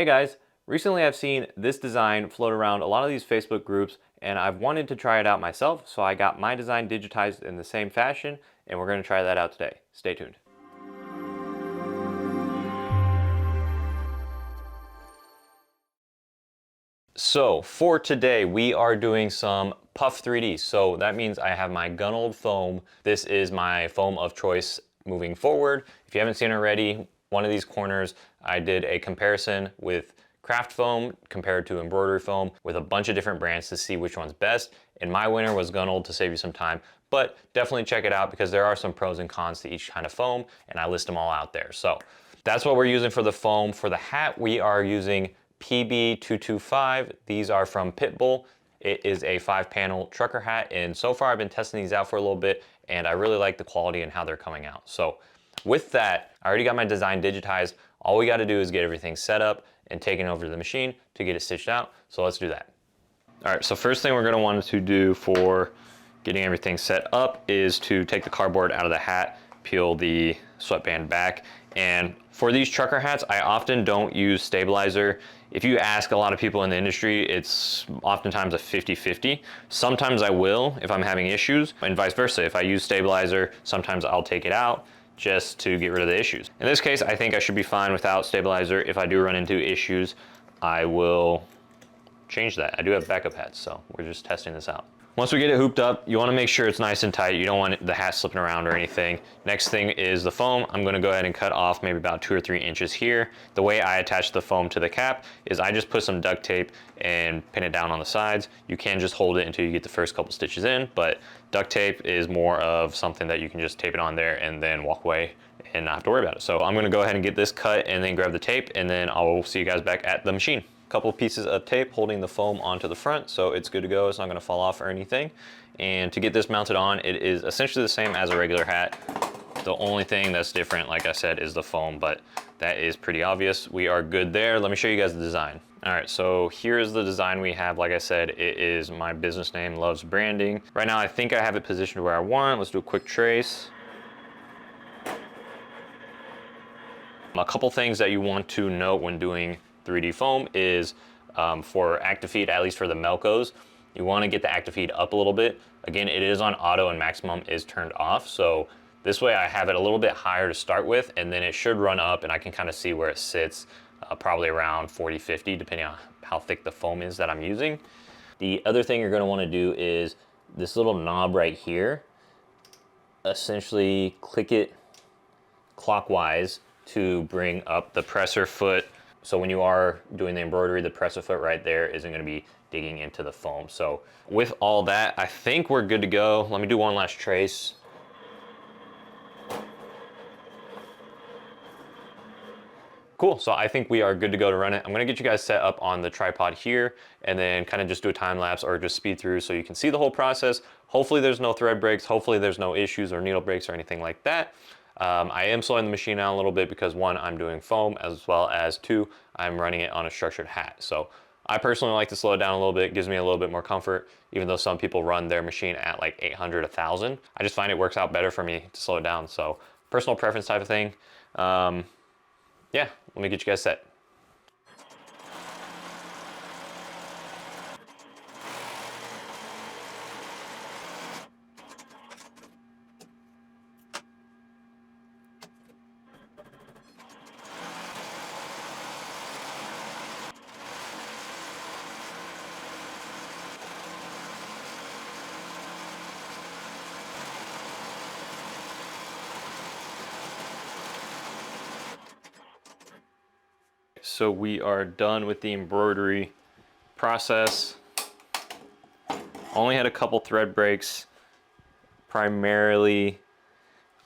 Hey guys, recently I've seen this design float around a lot of these Facebook groups and I've wanted to try it out myself, so I got my design digitized in the same fashion and we're going to try that out today. Stay tuned. So for today we are doing some puff 3D. So that means I have my Gunold foam. This is my foam of choice moving forward. If you haven't seen already, one of these corners I did a comparison with craft foam compared to embroidery foam with a bunch of different brands to see which one's best. And my winner was Gunold to save you some time, but definitely check it out because there are some pros and cons to each kind of foam and I list them all out there. So that's what we're using for the foam. For the hat, we are using PB225. These are from Pitbull. It is a 5-panel trucker hat, and so far I've been testing these out for a little bit, and I really like the quality and how they're coming out. So with that, I already got my design digitized. All we got to do is get everything set up and taken over to the machine to get it stitched out. So let's do that. All right, so first thing we're going to want to do for getting everything set up is to take the cardboard out of the hat, peel the sweatband back. And for these trucker hats, I often don't use stabilizer. If you ask a lot of people in the industry, it's oftentimes a 50-50. Sometimes I will if I'm having issues, and vice versa. If I use stabilizer, sometimes I'll take it out just to get rid of the issues. In this case, I think I should be fine without stabilizer. If I do run into issues, I will change that. I do have backup hats, so we're just testing this out. Once we get it hooped up, you want to make sure it's nice and tight. You don't want the hat slipping around or anything. Next thing is the foam. I'm going to go ahead and cut off maybe about 2 or 3 inches here. The way I attach the foam to the cap is I just put some duct tape and pin it down on the sides. You can just hold it until you get the first couple stitches in, but duct tape is more of something that you can just tape it on there and then walk away and not have to worry about it. So I'm going to go ahead and get this cut and then grab the tape, and then I'll see you guys back at the machine. Couple pieces of tape holding the foam onto the front, so it's good to go. It's not going to fall off or anything. And to get this mounted on, it is essentially the same as a regular hat. The only thing that's different, like I said, is the foam, but that is pretty obvious. We are good there. Let me show you guys the design. All right, so here's the design we have. Like I said, it is my business name, Loves Branding. Right now, I think I have it positioned where I want. Let's do a quick trace. A couple things that you want to note when doing 3D foam is for active feed, at least for the Melcos, you want to get the active feed up a little bit. Again, it is on auto and maximum is turned off. So this way I have it a little bit higher to start with, and then it should run up and I can kind of see where it sits, probably around 40-50, depending on how thick the foam is that I'm using. The other thing you're going to want to do is this little knob right here, essentially click it clockwise to bring up the presser foot. So when you are doing the embroidery, the presser foot right there isn't going to be digging into the foam. So with all that, I think we're good to go. Let me do one last trace. Cool, so I think we are good to go to run it. I'm gonna get you guys set up on the tripod here and then kind of just do a time lapse or just speed through so you can see the whole process. Hopefully there's no thread breaks. Hopefully there's no issues or needle breaks or anything like that. I am slowing the machine down a little bit because 1, I'm doing foam, as well as 2, I'm running it on a structured hat. So I personally like to slow it down a little bit. It gives me a little bit more comfort, even though some people run their machine at like 800, 1000. I just find it works out better for me to slow it down. So personal preference type of thing. Yeah, let me get you guys set. So we are done with the embroidery process. Only had a couple thread breaks. Primarily,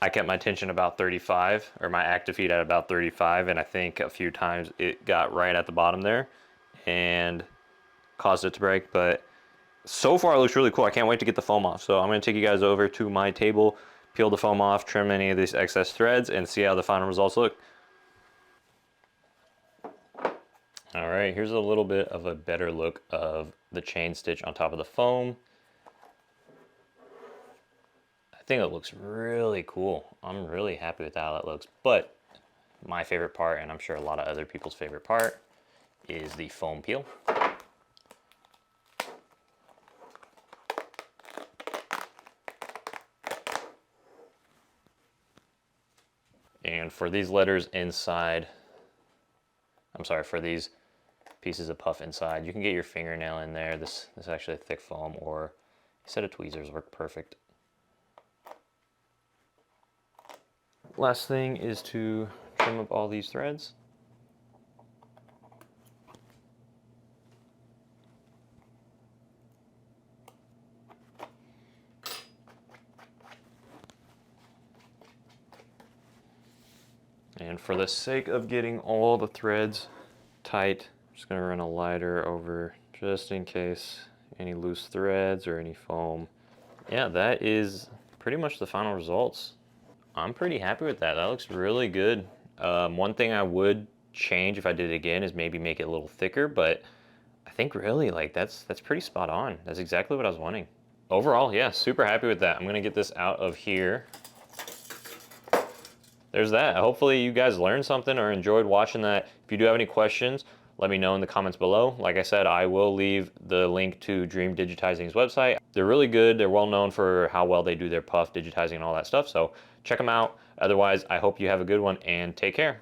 I kept my tension about 35, or my active feed at about 35, and I think a few times it got right at the bottom there and caused it to break. But so far it looks really cool. I can't wait to get the foam off. So I'm going to take you guys over to my table, peel the foam off, trim any of these excess threads, and see how the final results look. All right, here's a little bit of a better look of the chain stitch on top of the foam. I think it looks really cool. I'm really happy with how it looks, but my favorite part, and I'm sure a lot of other people's favorite part, is the foam peel. And for these letters inside, for these pieces of puff inside, you can get your fingernail in there. This is actually a thick foam, or a set of tweezers work perfect. Last thing is to trim up all these threads. And for the sake of getting all the threads tight, I'm just going to run a lighter over just in case any loose threads or any foam. Yeah, that is pretty much the final results. I'm pretty happy with that. That looks really good. One thing I would change if I did it again is maybe make it a little thicker, but I think really like that's pretty spot on. That's exactly what I was wanting. Overall, yeah, super happy with that. I'm gonna get this out of here. There's that. Hopefully you guys learned something or enjoyed watching that. If you do have any questions, let me know in the comments below. Like I said, I will leave the link to Dream Digitizing's website. They're really good. They're well known for how well they do their puff digitizing and all that stuff. So check them out. Otherwise, I hope you have a good one and take care.